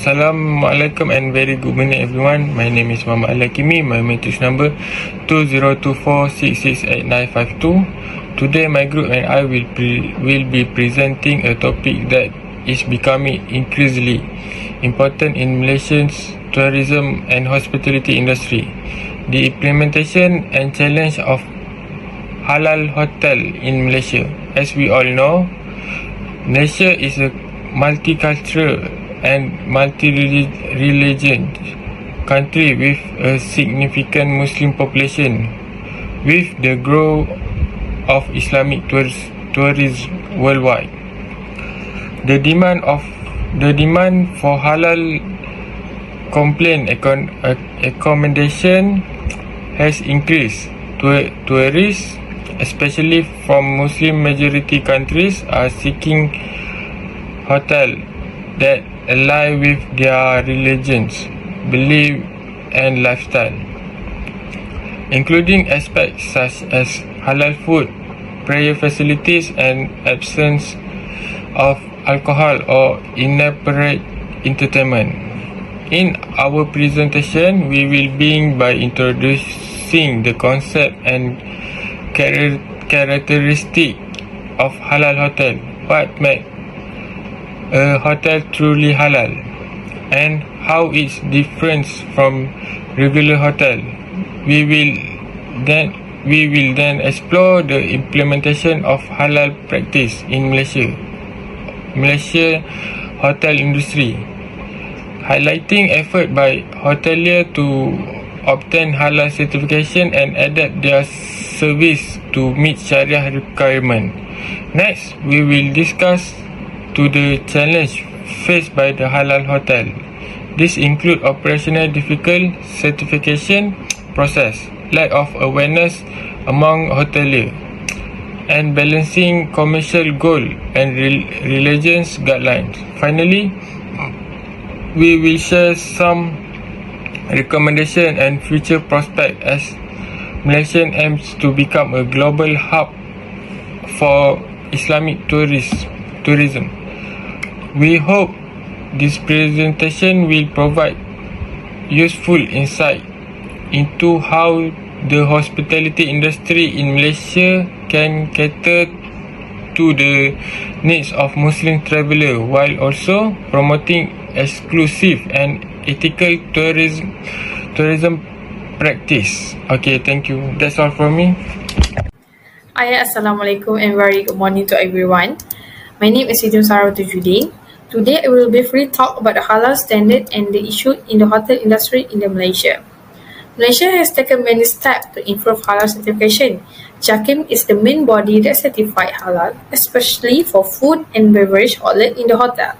Assalamualaikum and very good morning everyone. My name is Muhammad Al-Hakimi. My matrix number 2024668952. Today my group and I will be presenting a topic that is becoming increasingly important in Malaysia's tourism and hospitality industry. The implementation and challenge of Halal hotel in Malaysia. As we all know, Malaysia is a multicultural and multi-religion country with a significant Muslim population. With the growth of Islamic tourism worldwide, the demand for halal complaint accommodation has increased. Tourists, especially from Muslim majority countries, are seeking hotels that align with their religions, belief and lifestyle, including aspects such as halal food, prayer facilities and absence of alcohol or inappropriate entertainment. In our presentation, we will begin by introducing the concept and characteristic of halal hotel, what makes a hotel truly halal, and how it's different from regular hotel. We will then explore the implementation of halal practice in Malaysia hotel industry, highlighting effort by hoteliers to obtain halal certification and adapt their service to meet Sharia requirement. Next, we will discuss the challenge faced by the halal hotel. This include operational difficult certification process, lack of awareness among hoteliers, and balancing commercial goal and religious guidelines. Finally, we will share some recommendation and future prospect as Malaysia aims to become a global hub for Islamic tourism. We hope this presentation will provide useful insight into how the hospitality industry in Malaysia can cater to the needs of Muslim travelers while also promoting exclusive and ethical tourism practice. Okay, thank you. That's all from me. Hi, Assalamualaikum and very good morning to everyone. My name is CTU695. Today I will briefly talk about the halal standard and the issue in the hotel industry in Malaysia. Malaysia has taken many steps to improve halal certification. JAKIM is the main body that certifies halal, especially for food and beverage outlet in the hotel.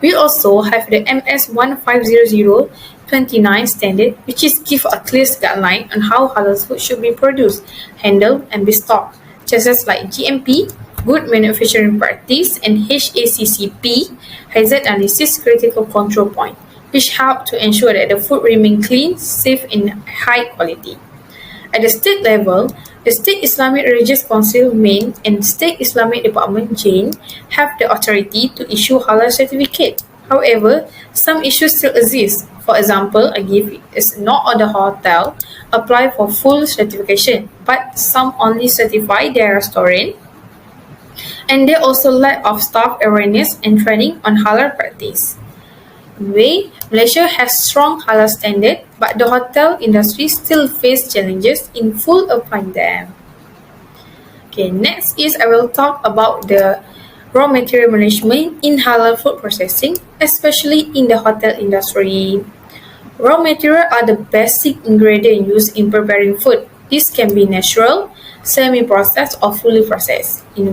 We also have the MS150029 standard, which is give a clear guideline on how halal food should be produced, handled, and be stocked, just as like GMP, Good Manufacturing Practice, and HACCP, Hazard Analysis Critical Control Point, which help to ensure that the food remain clean, safe, and high quality. At the state level, the State Islamic Religious Council (MAIN) and State Islamic Department (JAIN) have the authority to issue halal certificate. However, some issues still exist. For example, not all the hotel apply for full certification, but some only certify their restaurant, and they also lack of staff awareness and training on halal practice. Anyway, Malaysia has strong halal standard, but the hotel industry still face challenges in full applying them. Okay, next is I will talk about the raw material management in halal food processing, especially in the hotel industry. Raw material are the basic ingredient used in preparing food. This can be natural, semi-processed, or fully processed. In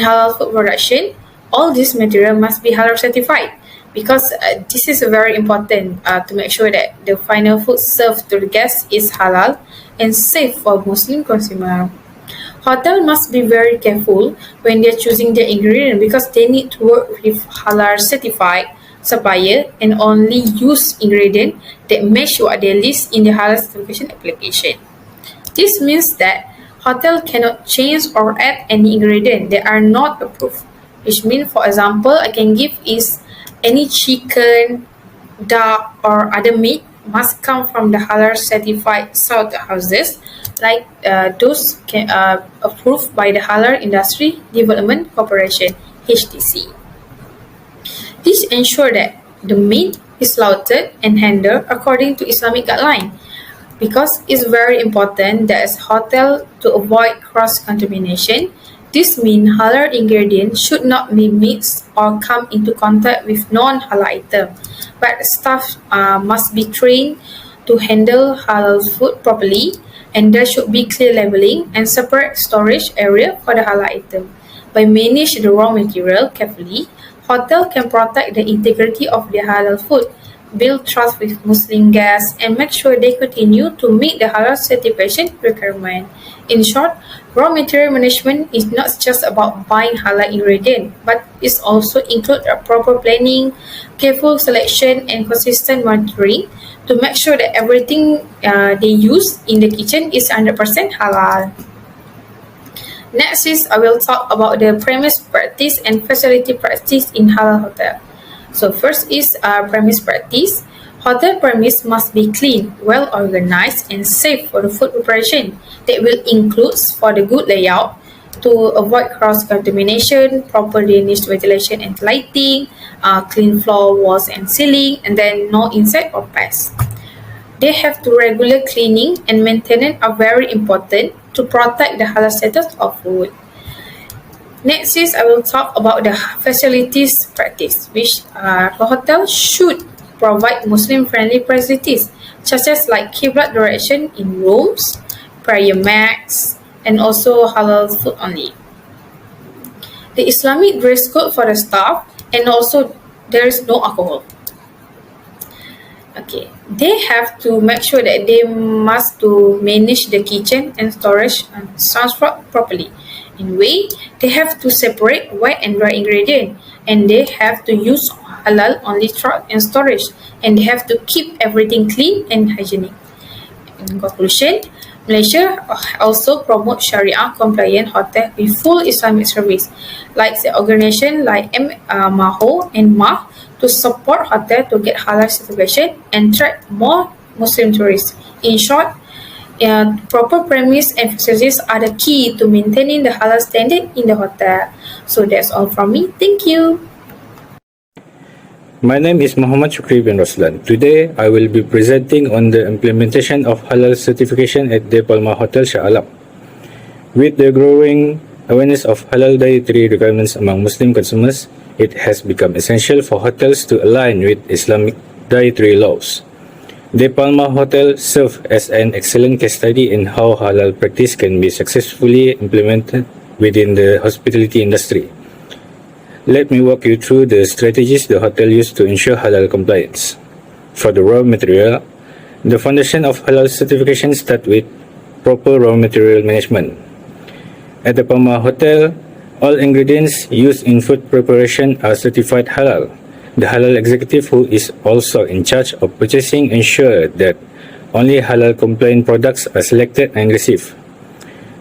halal food production, all this material must be halal certified, because this is very important to make sure that the final food served to the guests is halal and safe for Muslim consumer. Hotel must be very careful when they're choosing their ingredient because they need to work with halal certified supplier and only use ingredient that match what they list in the halal certification application. This means that hotel cannot change or add any ingredient that are not approved, which means, for example, I can give is Any chicken, duck, or other meat must come from the halal certified slaughterhouses, like those approved by the Halal Industry Development Corporation (HTC). This ensures that the meat is slaughtered and handled according to Islamic guidelines. Because it's very important that as hotel to avoid cross-contamination, this means halal ingredients should not be mixed or come into contact with non-halal items, but staff must be trained to handle halal food properly, and there should be clear labeling and separate storage area for the halal item. By managing the raw material carefully, hotel can protect the integrity of the halal food, build trust with Muslim guests, and make sure they continue to meet the halal certification requirement. In short, raw material management is not just about buying halal ingredients, but it also includes a proper planning, careful selection, and consistent monitoring to make sure that everything they use in the kitchen is 100% halal. Next is I will talk about the premise practice and facility practice in halal hotel. So first is premise practice. Hotel premise must be clean, well organized, and safe for the food preparation. That will include for the good layout to avoid cross-contamination, proper drainage, ventilation, and lighting, clean floor, walls, and ceiling, and then no insect or pests. They have to regular cleaning and maintenance are very important to protect the halal status of food. Next is I will talk about the facilities practice, which the hotel should provide Muslim-friendly facilities, such as like Qiblat direction in rooms, prayer mats, and also halal food only. The Islamic dress code for the staff, and also there is no alcohol. Okay, they have to make sure that they must to manage the kitchen and storage and transport properly. In way, they have to separate wet and dry ingredient, and they have to use halal only truck and storage, and they have to keep everything clean and hygienic. In conclusion, Malaysia also promote Sharia compliant hotel with full Islamic service, like the organization like MAHO and MAH to support hotel to get halal certification and attract more Muslim tourists. In short, proper premise and facilities are the key to maintaining the halal standard in the hotel. So that's all from me. Thank you. My name is Muhammad Shukri bin Roslan. Today, I will be presenting on the implementation of halal certification at De Palma Hotel Shah Alam. With the growing awareness of halal dietary requirements among Muslim consumers, it has become essential for hotels to align with Islamic dietary laws. De Palma Hotel serves as an excellent case study in how halal practice can be successfully implemented within the hospitality industry. Let me walk you through the strategies the hotel used to ensure halal compliance. For the raw material, the foundation of halal certification starts with proper raw material management. At the Palma Hotel, all ingredients used in food preparation are certified halal. The halal executive, who is also in charge of purchasing, ensures that only halal compliant products are selected and received.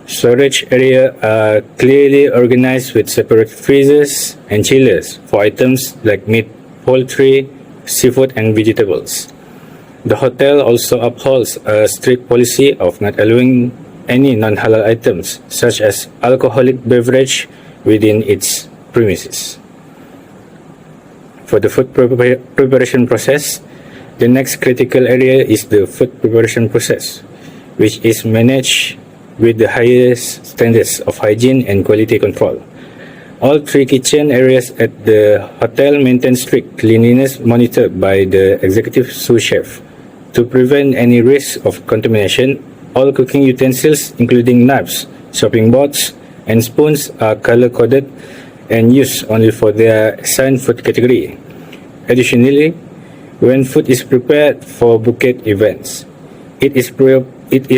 Storage areas are clearly organized with separate freezers and chillers for items like meat, poultry, seafood, and vegetables. The hotel also upholds a strict policy of not allowing any non-halal items, such as alcoholic beverage, within its premises. For the food preparation process, the next critical area is the food preparation process, which is managed with the highest standards of hygiene and quality control. All three kitchen areas at the hotel maintain strict cleanliness monitored by the executive sous chef. To prevent any risk of contamination, all cooking utensils, including knives, chopping boards, and spoons, are color-coded and used only for their assigned food category. Additionally, when food is prepared for bouquet events, it is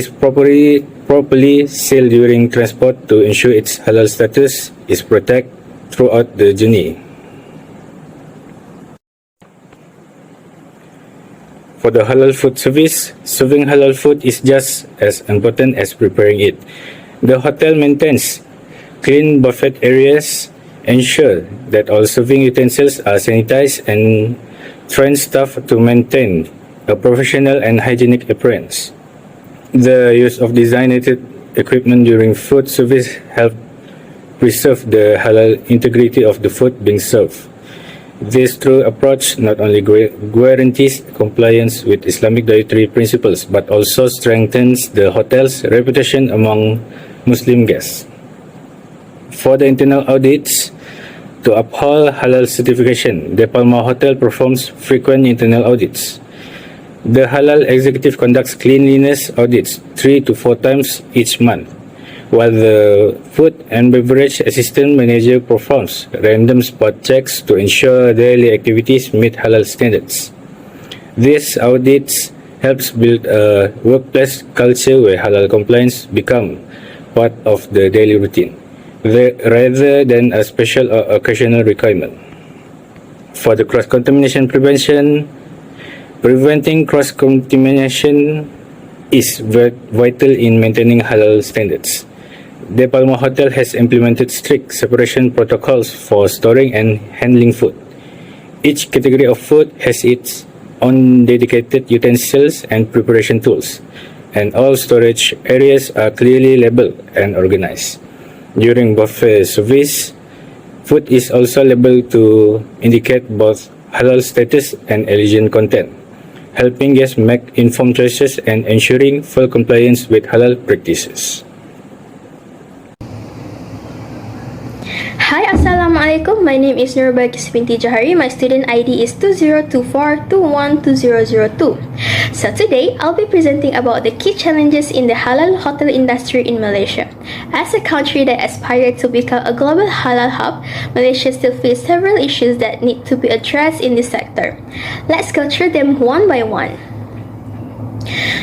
properly sealed during transport to ensure its halal status is protected throughout the journey. For the halal food service, serving halal food is just as important as preparing it. The hotel maintains clean buffet areas ensure that all serving utensils are sanitized, and train staff to maintain a professional and hygienic appearance. The use of designated equipment during food service help preserve the halal integrity of the food being served. This true approach not only guarantees compliance with Islamic dietary principles but also strengthens the hotel's reputation among Muslim guests. For the internal audits, to uphold halal certification, the Palma Hotel performs frequent internal audits. The Halal Executive conducts cleanliness audits 3 to 4 times each month, while the Food and Beverage Assistant Manager performs random spot checks to ensure daily activities meet halal standards. These audits helps build a workplace culture where halal compliance become part of the daily routine, rather than a special or occasional requirement. For the cross-contamination prevention, preventing cross-contamination is vital in maintaining halal standards. The Palma Hotel has implemented strict separation protocols for storing and handling food. Each category of food has its own dedicated utensils and preparation tools, and all storage areas are clearly labeled and organized. During buffet service, food is also labeled to indicate both halal status and allergen content, helping guests make informed choices and ensuring full compliance with halal practices. Hi, Assalamualaikum. My name is Nurbakis binti Jahari. My student ID is 2024212002. So today, I'll be presenting about the key challenges in the halal hotel industry in Malaysia. As a country that aspires to become a global halal hub, Malaysia still faces several issues that need to be addressed in this sector. Let's go through them one by one.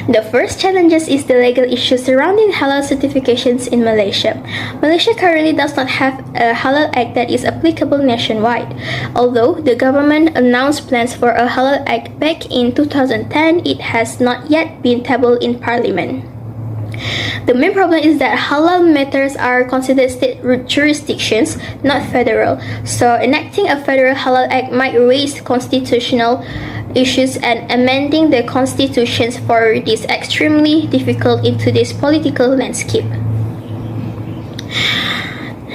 The first challenges is the legal issues surrounding halal certifications in Malaysia. Malaysia currently does not have a halal act that is applicable nationwide. Although the government announced plans for a halal act back in 2010, it has not yet been tabled in parliament. The main problem is that halal matters are considered state jurisdictions, not federal. So enacting a federal halal act might raise constitutional issues, and amending the constitutions forward is extremely difficult in today's political landscape.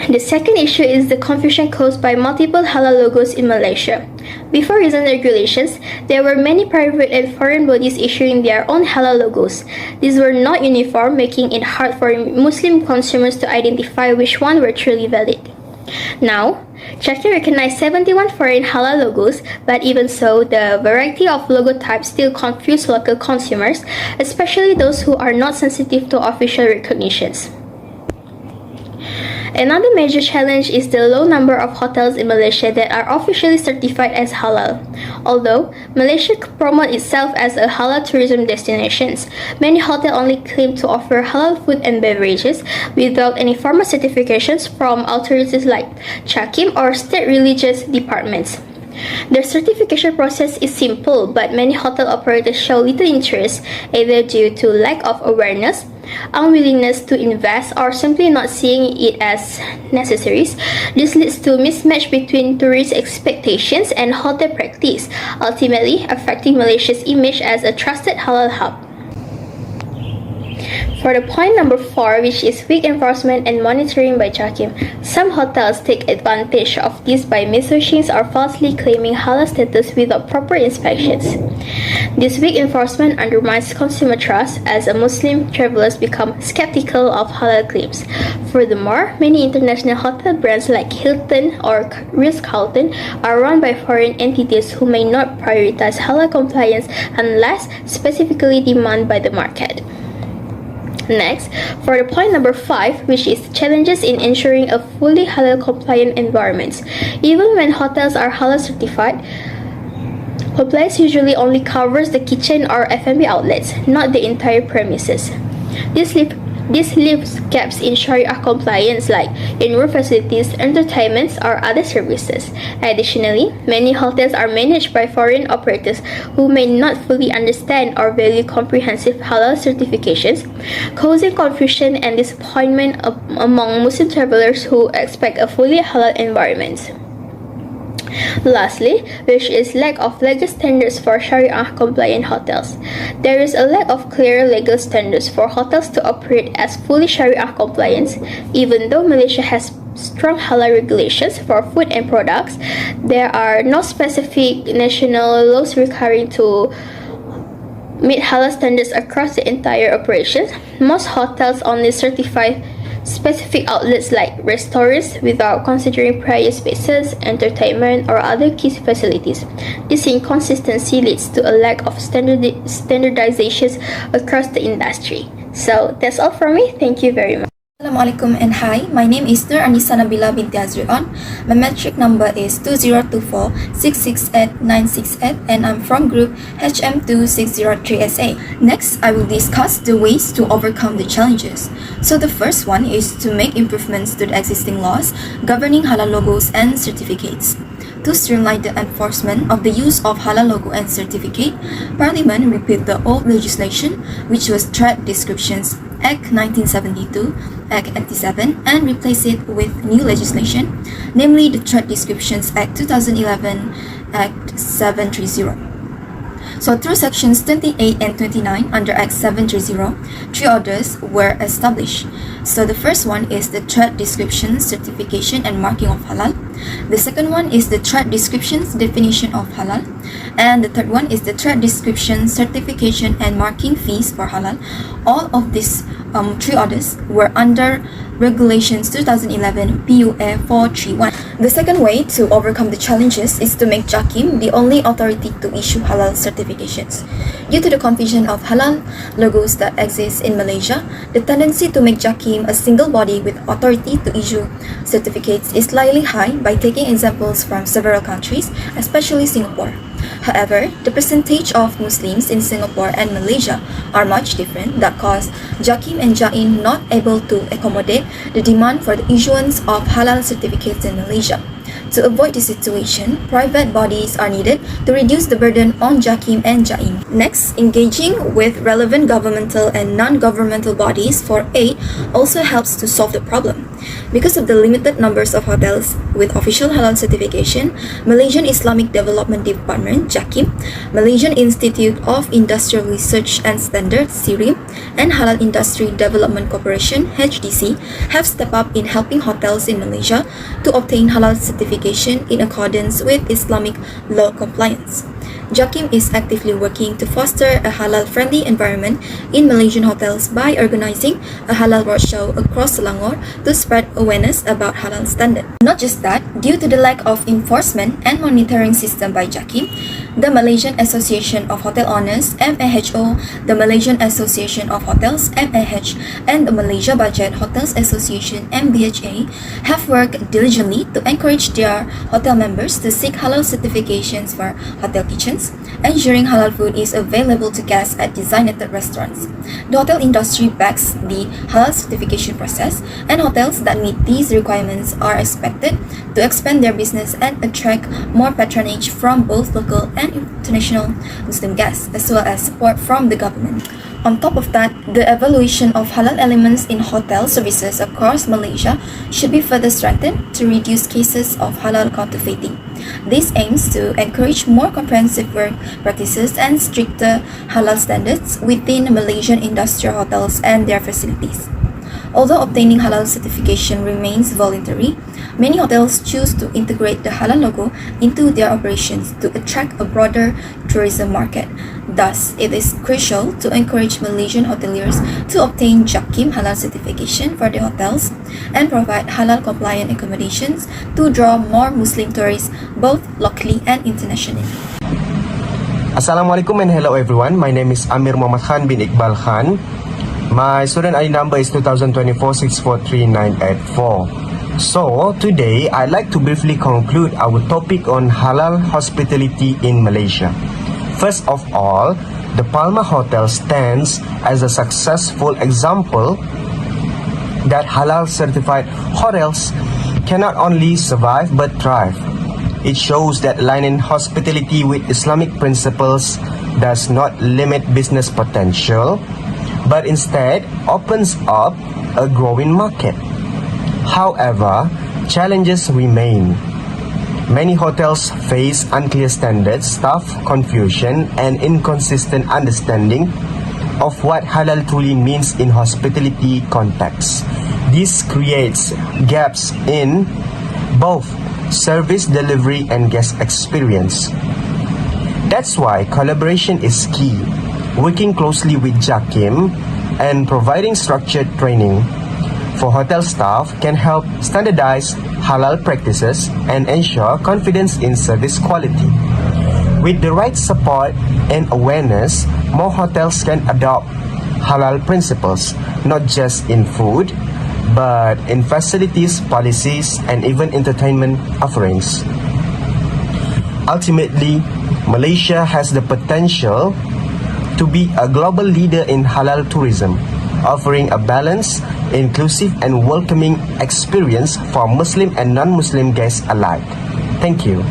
The second issue is the confusion caused by multiple halal logos in Malaysia. Before recent regulations, there were many private and foreign bodies issuing their own halal logos. These were not uniform, making it hard for Muslim consumers to identify which one were truly valid. Now, Turkey recognized 71 foreign halal logos, but even so, the variety of logo types still confuse local consumers, especially those who are not sensitive to official recognitions. Another major challenge is the low number of hotels in Malaysia that are officially certified as halal. Although Malaysia promotes itself as a halal tourism destination, many hotels only claim to offer halal food and beverages without any formal certifications from authorities like Chakim or state religious departments. The certification process is simple, but many hotel operators show little interest, either due to lack of awareness, unwillingness to invest, or simply not seeing it as necessary. This leads to mismatch between tourist expectations and hotel practice, ultimately affecting Malaysia's image as a trusted halal hub. For the point number 4, which is weak enforcement and monitoring by Chakim, some hotels take advantage of this by missearching or falsely claiming halal status without proper inspections. This weak enforcement undermines consumer trust as Muslim travelers become skeptical of halal claims. Furthermore, many international hotel brands like Hilton or Ritz-Carlton are run by foreign entities who may not prioritize halal compliance unless specifically demanded by the market. Next, for the point number 5, which is challenges in ensuring a fully halal compliant environment. Even when hotels are halal certified, compliance usually only covers the kitchen or F&B outlets, not the entire premises. This This leaves gaps in Sharia compliance like in room facilities, entertainments, or other services. Additionally, many hotels are managed by foreign operators who may not fully understand or value comprehensive halal certifications, causing confusion and disappointment among Muslim travelers who expect a fully halal environment. Lastly, which is lack of legal standards for Sharia-compliant hotels. There is a lack of clear legal standards for hotels to operate as fully Sharia-compliant. Even though Malaysia has strong halal regulations for food and products, there are no specific national laws requiring to meet halal standards across the entire operations. Most hotels only certify specific outlets like restaurants without considering prior spaces, entertainment, or other key facilities. This inconsistency leads to a lack of standardizations across the industry. So that's all from me. Thank you very much. Assalamualaikum and hi, my name is Nur Anissa Nabila binti Azrian. My metric number is 2024-668-968 and I'm from group HM2603SA. Next, I will discuss the ways to overcome the challenges. So the first one is to make improvements to the existing laws governing halal logos and certificates. To streamline the enforcement of the use of halal logo and certificate, Parliament repealed the old legislation, which was Trade Descriptions Act 1972, Act 87, and replaced it with new legislation, namely the Trade Descriptions Act 2011, Act 730. So through sections 28 and 29 under Act 730, three orders were established. So the first one is the trade description, certification, and marking of halal. The second one is the trade descriptions, definition of halal. And the third one is the trade description, certification, and marking fees for halal. All of these three orders were under Regulations 2011 PUA 431. The second way to overcome the challenges is to make JAKIM the only authority to issue halal certifications. Due to the confusion of halal logos that exists in Malaysia, the tendency to make JAKIM a single body with authority to issue certificates is slightly high by taking examples from several countries, especially Singapore. However, the percentage of Muslims in Singapore and Malaysia are much different that cause JAKIM and JAIN not able to accommodate the demand for the issuance of halal certificates in Malaysia. To avoid this situation, private bodies are needed to reduce the burden on JAKIM and JAIN. Next, engaging with relevant governmental and non-governmental bodies for aid also helps to solve the problem. Because of the limited numbers of hotels with official halal certification, Malaysian Islamic Development Department (JAKIM), Malaysian Institute of Industrial Research and Standards (SIRIM), and Halal Industry Development Corporation (HDC) have stepped up in helping hotels in Malaysia to obtain halal certification in accordance with Islamic law compliance. JAKIM is actively working to foster a halal-friendly environment in Malaysian hotels by organizing a halal roadshow across Selangor to spread awareness about halal standard. Not just that, due to the lack of enforcement and monitoring system by JAKIM, the Malaysian Association of Hotel Owners (MAHO), the Malaysian Association of Hotels MAH, and the Malaysia Budget Hotels Association (MBHA) have worked diligently to encourage their hotel members to seek halal certifications for hotel kitchens, ensuring halal food is available to guests at designated restaurants. The hotel industry backs the halal certification process, and hotels that meet these requirements are expected to expand their business and attract more patronage from both local and international Muslim guests, as well as support from the government. On top of that, the evaluation of halal elements in hotel services across Malaysia should be further strengthened to reduce cases of halal counterfeiting. This aims to encourage more comprehensive work practices and stricter halal standards within Malaysian industrial hotels and their facilities. Although obtaining halal certification remains voluntary, many hotels choose to integrate the halal logo into their operations to attract a broader tourism market. Thus, it is crucial to encourage Malaysian hoteliers to obtain JAKIM halal certification for their hotels and provide halal compliant accommodations to draw more Muslim tourists both locally and internationally. Assalamualaikum and hello everyone. My name is Amir Muhammad Khan bin Iqbal Khan. My student ID number is 2024-643-984. So, today I'd like to briefly conclude our topic on halal hospitality in Malaysia. First of all, the Palma Hotel stands as a successful example that halal certified hotels can not only survive but thrive. It shows that aligning hospitality with Islamic principles does not limit business potential, but instead opens up a growing market. However, challenges remain. Many hotels face unclear standards, staff confusion, and inconsistent understanding of what halal truly means in hospitality context. This creates gaps in both service delivery and guest experience. That's why collaboration is key. Working closely with JAKIM and providing structured training for hotel staff can help standardize halal practices and ensure confidence in service quality. With the right support and awareness, more hotels can adopt halal principles, not just in food, but in facilities, policies, and even entertainment offerings. Ultimately, Malaysia has the potential to be a global leader in halal tourism, offering a balanced, inclusive, and welcoming experience for Muslim and non-Muslim guests alike. Thank you.